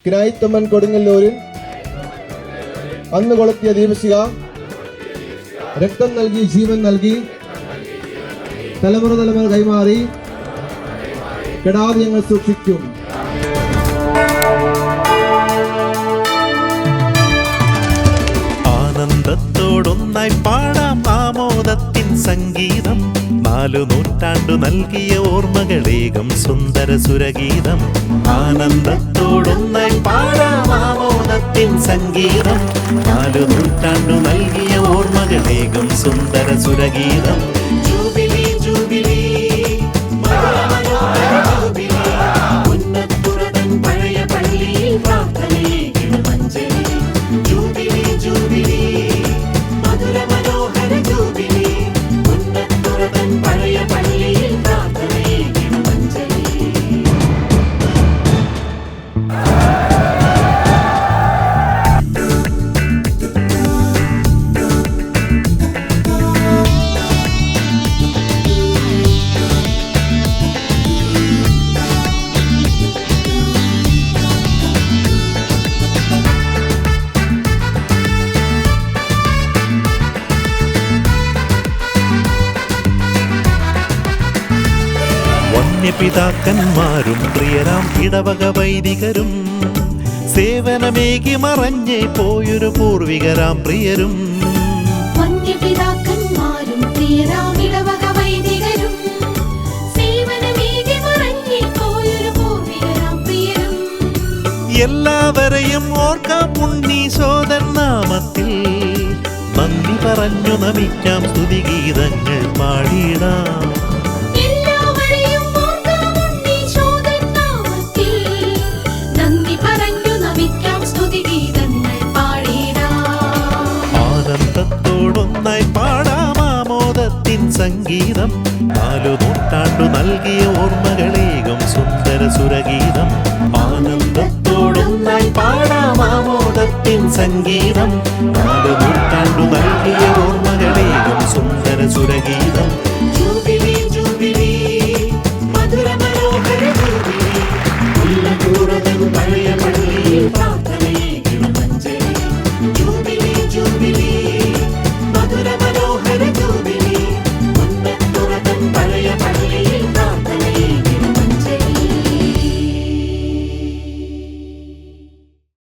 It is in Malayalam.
കിനായിത്തമ്മൻ കൊടുങ്ങല്ലൂരിൽ അന്ന് കൊളുത്തിയ ദീപശിഖ രക്തം നൽകി ജീവൻ നൽകി തലമുറ തലമുറ കൈമാറി കെടാതെ ഞങ്ങൾ സൂക്ഷിക്കും. ആനന്ദത്തോടൊന്നായി പാടാം ആമോദത്തിൻ സംഗീതം. 4 നൂറ്റാണ്ടു നൽകിയ ഓർമ്മകളേകം സുന്ദര സുരഗീതം. ആനന്ദത്തോടൊന്നായി പാടാം ആമോദത്തിൻ സംഗീതം. 4 നൂറ്റാണ്ടു നൽകിയ ഓർമ്മകളേകം സുന്ദര സുരഗീതം. ജൂബിലി ജൂബിലി ജൂബിലി ഉന്നത്തുറതൻ പഴയ പള്ളിയിൽ പ്രാർത്ഥനയേകിടും അഞ്ജലി. ജൂബിലി ജൂബിലി മധുര മനോഹര ജൂബിലി ഉന്നത്തുറതൻ പഴയ പള്ളിയിൽ പ്രാർത്ഥനയേകിടും അഞ്ജലി. വന്യപിതാക്കന്മാരും പ്രിയരാം ഇടവക വൈദികരും സേവനമേകി മറഞ്ഞേ പോയൊരു പൂർവികരാം പ്രിയരും. വന്യപിതാക്കന്മാരും പ്രിയരാം ഇടവക വൈദികരും സേവനമേകി മറഞ്ഞേ പോയൊരു പൂർവികരാം പ്രിയരും. എല്ലാവരെയും ഓർക്കാം പുണ്യീശോദൻ നാമത്തിൽ. നന്ദി പറഞ്ഞു നമിക്കാം സ്തുതിഗീതങ്ങൾ പാടിടാം. ആനന്ദത്തോടൊന്നായി പാടാം ആമോദത്തിൻ സംഗീതം. 4 നൂറ്റാണ്ടു നൽകിയ ഓർമ്മകളേകം സുന്ദര സുരഗീതം. ആനന്ദത്തോടൊന്നായി പാടാം ആമോദത്തിൻ സംഗീതം. 4 നൂറ്റാണ്ടു നൽകിയ ഓർമ്മകളേകം സുന്ദര സുരഗീതം.